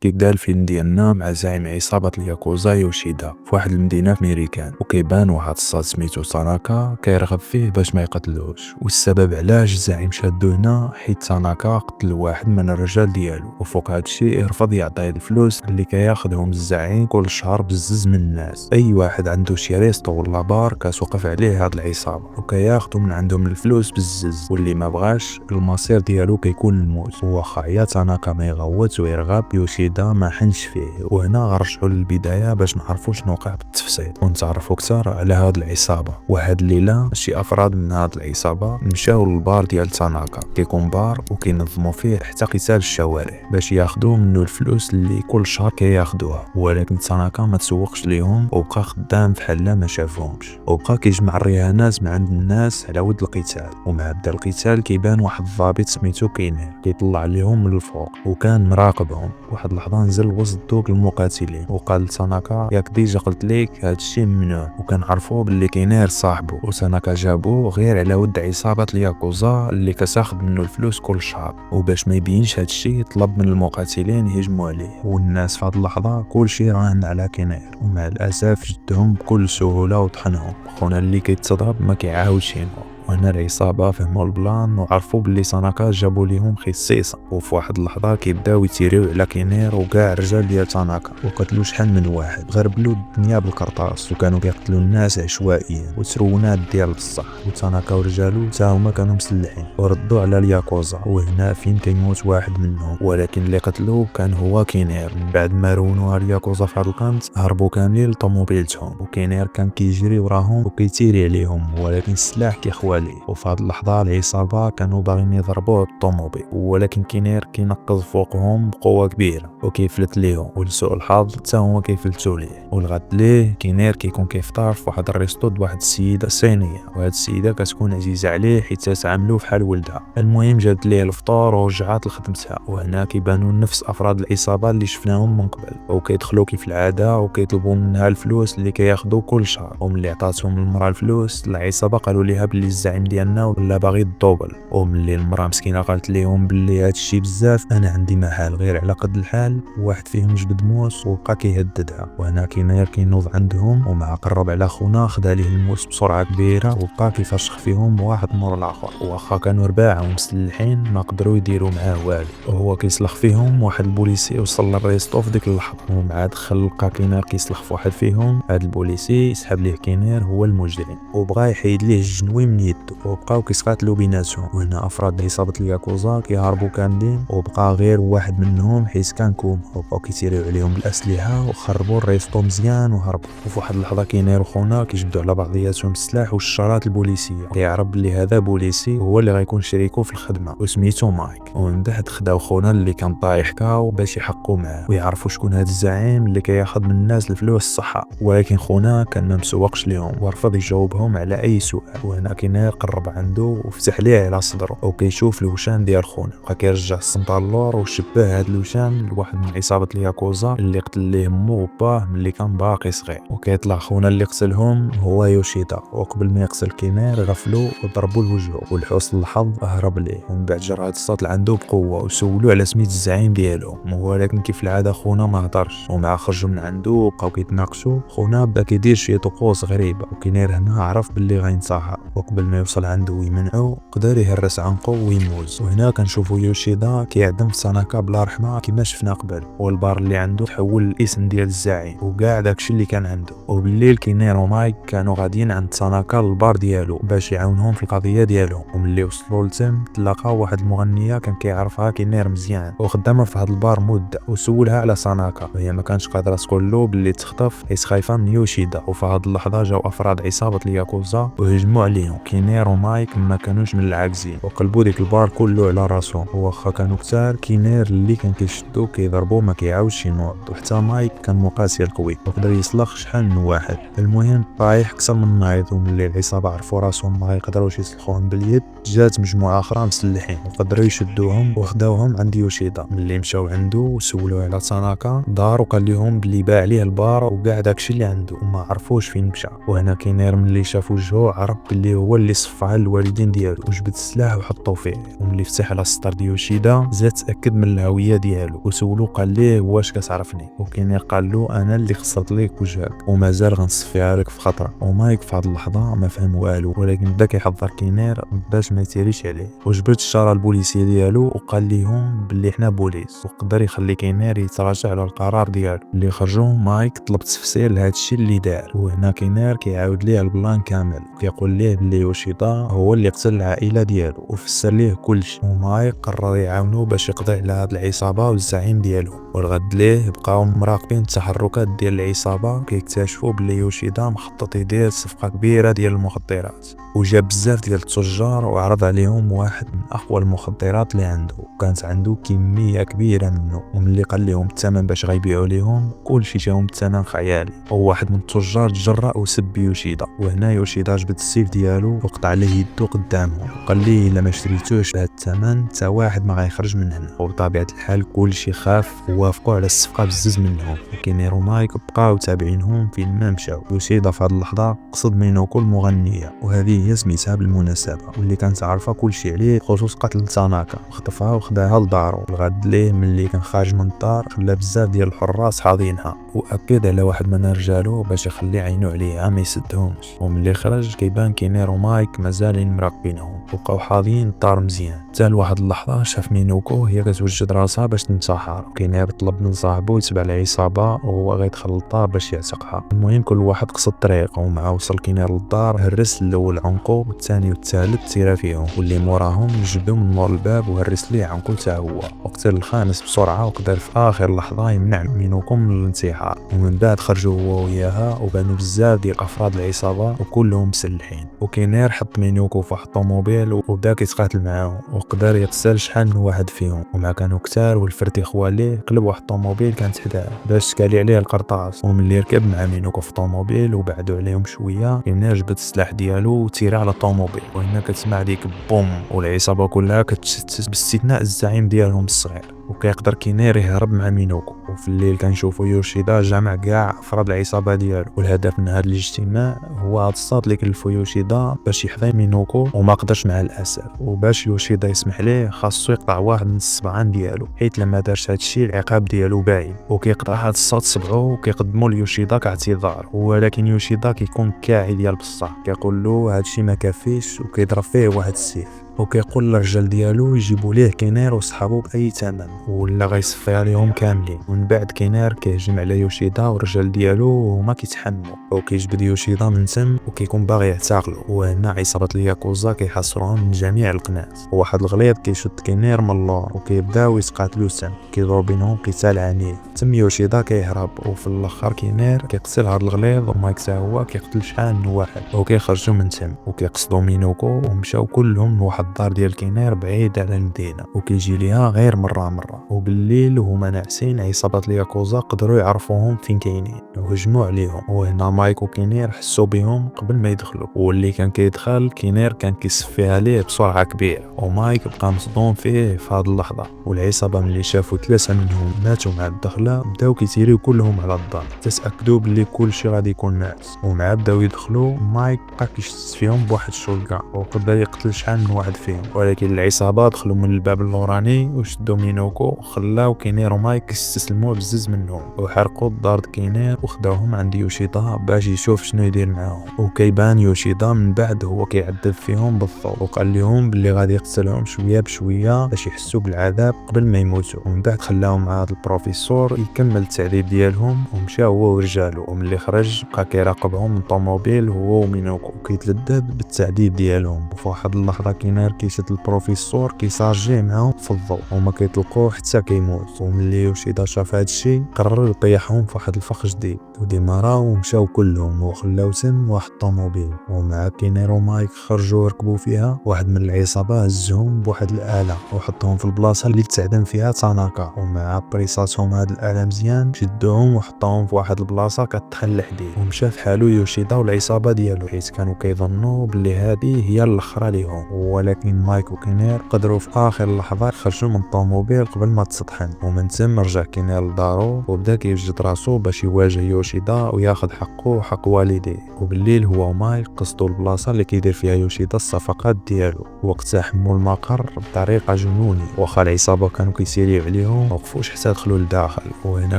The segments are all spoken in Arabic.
كيبدا الفيلم ديالنا مع زعيم عصابة الياكوزا يوشيدا في واحد المدينة في ميريكان، وكيبان واحد الصاد سميتو تاناكا كيرغب فيه باش ما يقتلوش. والسبب علاش الزعيم شادو هنا حيت تاناكا قتل واحد من الرجال ديالو، وفوق هادشي يرفض يعطيه الفلوس اللي كياخدهم الزعيم كل شهر بزز من الناس. اي واحد عنده شي ريستو ولا بار كتوقف عليه هاد العصابة وكياخدو من عندهم الفلوس بزز، واللي ما بغاش المصير ديالو كيكون الموت. وواخا يا تاناكا ما يغوت ويرغب، يوشيدا ما حنش فيه. وهنا غنرجعوا للبدايه باش نعرفوا شنو وقع بالتفصيل ونتعرفوا اكثر على هاد العصابه. وهاد الليله شي افراد من هاد العصابه مشاو للبار ديال تاناكا، كيكون بار وكينظموا فيه حتى قتال الشوارع باش ياخذوا منه الفلوس اللي كل شهر كياخذوها. ولكن تاناكا ما تسوقش ليهم وبقى خدام بحال ما شافهمش، وبقى كيجمع الرهانات من عند الناس على ود القتال. ومع بدا القتال كيبان واحد الضابط سميتو كينير كيطلع عليهم من الفوق وكان مراقبهم. واحد اللحظه نزل وسط دوك المقاتلين وقال لتاناكا ياك ديجا قلت ليك هادشي ممنوع. وكنعرفوا باللي كينير صاحبو، وتاناكا جابو غير على ود عصابه الياكوزا اللي كتاخد منه الفلوس كل شهر. وباش ما يبينش هادشي طلب من المقاتلين يهجموا عليه. والناس في هاد اللحظه كلشي راهن على كينير، ومع الاسف جدهم بكل سهوله وطحنهم. خونا اللي كيتضرب ما كيعاودش ينوض. وهنا العصابه فهموا البلان وعرفوا باللي تاناكا جابوا ليهم خصيصا. وفي واحد اللحظه كيبداو يتيريو على كينير وكاع الرجال ديال تاناكا، وقتلوا شحال من واحد. غربلوا الدنيا بالقرطاس وكانوا كيقتلوا الناس عشوائيا وترونات ديال بصح. وتاناكا ورجالو تا هما كانوا مسلحين وردوا على الياكوزا، وهنا فين كيموت واحد منهم. ولكن اللي قتلوه كان هو كينير. من بعد ما رونوا الياكوزا في هاد الكانت هربوا كاملين لطوموبيلتهم، وكينير كان كيجري وراهم وكيتيري عليهم، ولكن السلاح كيخوى. وفي هاد اللحظه العصابه كانوا باغيين يضربوه بالطوموبيل، ولكن كينير كينقز فوقهم بقوه كبيره وكيفلت ليهم. ولسوء الحظ حتى هما كيفلتوا ليه. والغد ليه كينير كيكون كيفطر في واحد الريستو د واحد السيده صينيه، وهاد السيده كتكون عزيزه عليه حيت تعاملوا بحال ولدها. المهم جابت ليه الفطور ورجعت لخدمتها. وهنا كيبانوا نفس افراد العصابه اللي شفناهم من قبل، وكيدخلوا كيف العاده وكيطلبوا منها الفلوس اللي كياخذوا كل شهر. وملي عطاتهم المراه الفلوس العصابه قالوا ليها باللي الزعيم ديالنا ولا باغي الدوبل. وملي المراه مسكينه قالت ليهم باللي هادشي بزاف انا عندي محال غير على قد الحال، واحد فيهم جبد موس وبقى كيهددها. وهنا كينير كينوض عندهم ومع قرب على خونا خدا ليه الموس بسرعه كبيره وبقى كيفرشخ فيهم واحد مور الاخر. واخا كانوا رباعه ومسلحين ما قدروا يديروا معاه والو، وهو كيسلخ فيهم. واحد البوليسي وصل للريستو في ديك اللحظه، ومع دخل لقى كينير كيسلخ في واحد فيهم. هاد البوليسي سحب ليه كينير هو المجرم وبغى يحيد ليه الجنوي من يدو، وبقاو كيسقاتلو بيناتهم. وهنا افراد عصابه الياكوزا كيهربوا كاملين، وبقى غير واحد منهم حيت كان كوم، وبقاو كيتيريو عليهم بالاسلحه وخربوا الريستو مزيان وهربوا. وفي واحد اللحظه كينير وخونا كيجبدوا على بعضياتهم السلاح والشارات البوليسيه. كيعرف بلي هذا بوليسي هو اللي غيكون شريكو في الخدمه وسميتو مايك. ومن بعد خداو خونا اللي كان طايح كاو باش يحقوا معاه ويعرفوا شكون هذا الزعيم اللي كياخذ من الناس الفلوس الصحه. ولكن خونا كان ما مسوقش ليهم ورفض يجاوبهم على اي سؤال. وهنا كينير قرب عنده وفتح ليه على صدره وكيشوف الوشان ديال خونا، بقى كيرجع السمطه للور وشبه هاد الوشان لواحد من عصابه الياكوزا اللي قتل ليه مو وباه ملي كان باقي صغير. وكيطلع خونا اللي قتلهم هو يوشيدا، وقبل ما يقتل كينير غفلو وضربوا لوجهه، ولحسن الحظ هرب ليه. ومن بعد جرى هاد الصوت عنده بقوه وسولوا على سميت الزعيم ديالو، ولكن كيف العاده خونا ما هضرش. ومع خرجوا من عنده وبقاو كيتناقشوا، خونا بدا كيدير شي طقوس غريبه. وكينير هنا عرف باللي غينصحها، وقبل ما يوصل عنده ويمنعو قدر يهرس عنقو ويموز. وهنا كنشوفوا يوشيدا كيعدم في تاناكا بلا رحمه كما شفنا قبل، والبار اللي عنده تحول للاسم ديال الزعيم وكاع داكشي اللي كان عنده. وبالليل كينير ومايك كانوا غاديين عند تاناكا للبار ديالو باش يعاونهم في القضيه ديالهم. وملي وصلوا لتم تلاقاو واحد المغنيه كان كيعرفها كينير مزيان وخدامه في هذا البار مده، وسولها على تاناكا وهي ما كانش قادره تقول له باللي تخطف حيت خايفه من يوشيدا. وفي هذه اللحظه جاو افراد عصابه الياكوزا وهجموا عليهم. كينير ومايك ما كانوش من العاجزين وقلبوا ديك البار كله على راسهم. واخا كانوا كثار كينير اللي كان كيشدو كيضربو ما كيعاودش ينوض، وحتى مايك كان مقاتل قوي وقدر يسلخ شحال من واحد. المهم طايح اكثر من نايض. وملي العصابه عرفوا راسهم ما يقدروش يسلخوهم باليد جات مجموعة أخرى مسلحين وقدروا يشدوهم وخداوهم عند يوشيدا. ملي مشاو عنده وسولوه على تاناكا دار وقال لهم بلي باع عليه البار وكاع داكشي اللي عنده وما عرفوش فين مشى. وهنا كينير ملي شاف وجهه عرف بلي هو اللي صفى الوالدين ديالو وجبد السلاح وحطو فيه. وملي فتح على السطر ديال يوشيدا زاد تأكد من الهوية ديالو وسولو قال ليه واش كتعرفني. وكينير قال له انا اللي خسرت ليك وجهك ومازال غنصفيها لك في خطره. ومايك في هاد اللحظه ما فهم والو ولكن بدا كيحضر كينير باش ما يتيريش عليه. وجبد الشاره البوليسيه ديالو وقال ليهم بلي حنا بوليس وقدر يخلي كينير يتراجع على القرار ديالو. اللي خرجوا مايك طلب تفسير لهذا الشيء اللي دار. وهنا كينير كيعاود ليه البلان كامل وكيقول ليه بلي يوشيدا هو اللي قتل العائله ديالو وفسر ليه كلشي. ومايك قرر يعاونو باش يقضي على هاد العصابه والزعيم ديالهم. والغد ليه بقاو مراقبين التحركات ديال العصابه كيكتشفوا بلي يوشيدا مخطط يدير صفقه كبيره ديال المخدرات وجاب بزاف ديال التجار وعرض عليهم واحد من اقوى المخدرات اللي عنده وكانت عنده كميه كبيره منه. وملي قال لهم الثمن باش غيبيعوا ليهم كلشي جاهم الثمن خيالي. وواحد من التجار تجرأ وسب يوشيدا. وهنا يوشيدا جبد السيف ديالو وقطع عليه يدو قدامهم وقال ليه الا ما شريتوش بهذا الثمن حتى واحد ما غيخرج من هنا. وبطبيعه الحال كلشي خاف ووافقوا على الصفقه بزز منهم. وكينير ومايك بقاو تابعينهم فين ما مشاو. يوشيدا في هذه اللحظه قصد مينوكو المغنيه وهذه هي سميتها بالمناسبه واللي كانت عارفه كلشي عليه بخصوص قتل تاناكا وخطفها وخداها لدارو. الغد ليه ملي كان خارج من الدار خلى بزاف ديال الحراس حاضينها واكد على واحد من رجالو باش يخلي عينو عليها ما يسدهمش. وملي خرج كيبان كينير ومايك مازالين مراقبينهم وبقاو حاضين الدار مزيان. حتى لواحد اللحظه شاف مينوكو هي كتوجد راسها باش تنتحر. كينير طلب من صاحبو يتبع العصابه وهو غيدخل للدار باش يعتقها. المهم كل واحد قصد طريق ومع وصل كينير للدار هرس الاول عنقو والثاني والثالث تيرا فيهم واللي موراهم جبدو من نور الباب وهرس ليه عنقو حتى هو. وقتل الخامس بسرعه وقدر في اخر لحظه يمنع مينوكو من الانتحار. ومن بعد خرجوا هو وياها وبانوا بزاف ديال افراد العصابه وكلهم مسلحين. وكينير حط مينوكو في واحد الطوموبيل وبدا كيتقاتل معاهم وقدر يقتل شحال من واحد فيهم. ومع كانوا كتار والفرتي خواليه قلب واحد الطوموبيل كانت حداه باش تكالي عليه القرطاس. وملي ركب مع مينوكو في الطوموبيل وبعدوا عليهم شويه كينير جبد السلاح ديالو وتيرا على الطوموبيل. وهنا كتسمع ديك بوم والعصابه كلها كتشتت باستثناء الزعيم ديالهم الصغير. وكيقدر كينير يهرب مع مينوكو. وفي الليل كنشوفوا يوشيدا جمع كاع افراد العصابه ديالو. والهدف من هذا الاجتماع هو هاد الصاد اللي كلفو يوشيدا باش يحظي مينوكو وما قدرش مع الاسف. وباش يوشيدا يسمح ليه خاصو يقطع واحد من الصبعان ديالو حيت لما دارش هادشي العقاب ديالو باين. وكيقطع هاد الصاد صبعو وكيقدمو ليوشيدا كاعتذار. ولكن يوشيدا كيكون كاعي ديال بصح كيقول له هادشي ما كافيش وكيضرب فيه واحد السيف. وكيقول للرجال ديالو يجيبوا ليه كينير وصحابو باي ثمن ولا غيصفي عليهم كاملين. ومن بعد كينير كيهجم على يوشيدا والرجال ديالو وهما كيتحموا وكيجبد يوشيدا من تم وكيكون باغي يعتقلو. وهنا عصابه الياكوزا كيحاصروهم من جميع القناات. وواحد الغليظ كيشد كينير من اللور وكيبداو يتقاتلوا سم كيضرب بينهم قتال عنيف. تم يوشيدا كيهرب وفي الاخر كينير كيقتل هاد الغليظ ومايك حتى هو كيقتل شحال من واحد وكيخرجوا من تم وكيقصدوا مينوكو ومشاو كلهم لواحد الدار ديال كينير بعيد على المدينه وكيجي ليها غير مره. وبالليل وهما ناعسين عصابات الياكوزا قدروا يعرفوهم فين كاينين وهجموا عليهم. وهنا مايك وكينير حسوا بهم قبل ما يدخلوا. واللي كان كيدخل كينير كان كيصفيها ليه بسرعه كبيره. ومايك بقى مصدوم فيه في هذه اللحظه. والعصابه ملي شافوا ثلاثه منهم ماتوا مع الدخله بداو كيتيريو كلهم على الدار تتاكدوا بلي كلشي غادي يكون مات. ومع بداو يدخلوا مايك بقى كيشتت فيهم بواحد الشولكا وقدر يقتل شحال من واحد فيهم. ولكن العصابه دخلوا من الباب اللوراني وشدوا مينوكو وخلاو كينير ومايك يستسلموا بزز منهم وحرقوا الدار كينير وخداوهم عند يوشيدا باش يشوف شنو يدير معاهم. وكيبان يوشيدا من بعد هو كيعذب فيهم بالضبط وقال لهم بلي غادي يقتلهم شويه بشويه باش يحسوا بالعذاب قبل ما يموتوا. ومن بعد خلاهم مع هذا البروفيسور يكمل التعذيب ديالهم ومشى هو ورجالو. وملي خرج بقى كيراقبهم من الطوموبيل هو ومينوكو كيتلذذ بالتعذيب ديالهم. وفي واحد اللحظه كينير كيشد البروفيسور كيسارجيه معاهم في الضوء وما كيطلقوه حتى كيموت. وملي يوشيدا شاف هادشي قرر يطيحهم في واحد الفخ جديد وديماراو ومشاو كلهم وخلاو تم واحد الطوموبيل. ومع كينير ومايك خرجوا وركبوا فيها واحد من العصابه هزهم بواحد الاله وحطهم في البلاصه اللي تعدم فيها تاناكا. ومع بريصاتهم هاد الاله مزيان شدوهم وحطوهم في واحد البلاصه كتدخل الحديد. ومشى في حالو يوشيدا والعصابه ديالو حيت كانوا كيظنوا بلي هذه هي الاخرى ليهم. ولكن مايك وكينير قدروا في اخر اللحظات يخرجوا من الطوموبيل قبل ما تسطحن، ومن ثم رجع كينير لدارو وبدا كيوجد راسو باش يواجه يوشيدا وياخذ حقه وحق والديه. وبالليل هو ومايك قصدوا البلاصه اللي كيدير فيها يوشيدا الصفقات ديالو، وقتها حموا المقر بطريقه جنونيه، واخا العصابه كانوا كيسيريو عليهم موقفوش حتى دخلوا لداخل. وهنا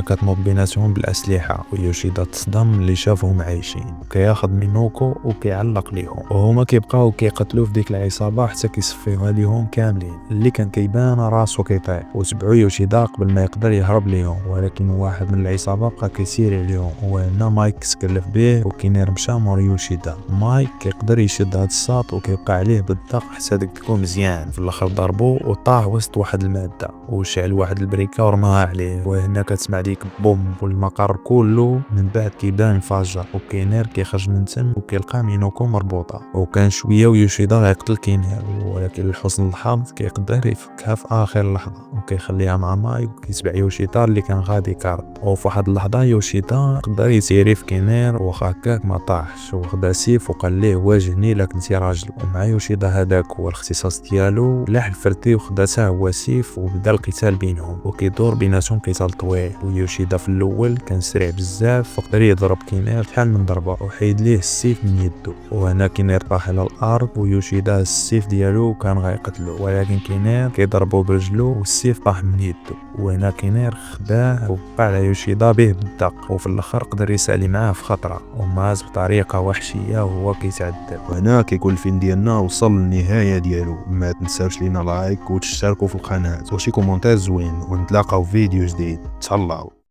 كتنوض بيناتهم بالاسلحه، ويوشيدا تصدم اللي شافهم عايشين، كياخذ مينوكو وكيعلق ليهم، وهما كيبقاو كيقتلوا في ديك العصابه حتى كيصفيوها ليهم كاملين. اللي كان كيبان راسو كيطيح، وتبعوا يوشيدا قبل ما يقدر يهرب ليهم، ولكن واحد من العصابه بقى كيسير عليهم. وهنا مايك سكلف به وكينير مشى مور يوشيدا. مايك كيقدر يشد هاد الساط وكيبقى عليه بالضغط حتى داك تكون مزيان. في الاخر ضربو وطاح وسط واحد الماده وشعل واحد البريكه ورماها عليه، وهنا كتسمع ديك بوم والمقر كله من بعد كيبان انفجر، وكينير كيخرج من تم وكيلقى مينوكو مربوطه. وكان شويه ويوشيدا غيقتل كينير، ولكن لحسن الحظ كيقدر يفكها في اخر لحظه وكيخليها مع مايك وكيتبع يوشيدا اللي كان غادي كارد. وفي واحد اللحظه يوشيدا قدر يسيري في كينير واخا هكاك ما طاحش، وخدا سيف وقال ليه واجهني الا كنتي راجل. ومع يوشيدا هذاك هو الاختصاص ديالو، لاح الفردي وخدا حتى هو سيف وبدا القتال بينهم، وكيدور بيناتهم قتال طويل. ويوشيدا في الاول كان سريع بزاف وقدر يضرب كينير شحال من ضربه وحيد ليه السيف من يده. وهنا كينير طاح على الارض ويوشيدا السيف ديالو كان غيقتلو، ولكن كينير كيضربو برجلو والسيف طاح من يده. وهنا كينير خداه وبقى على يوشيدا به بالدق، وفي الاخر قدر يسالي معاه في خطره وماز بطريقه وحشيه وهو كيتعذب. وهنا كيكون الفيلم ديالنا وصل للنهايه ديالو. ما تنساوش لينا لايك وتشتركوا في القناه وشي كومونتير زوين، ونتلاقاو في فيديو جديد. تهلاو.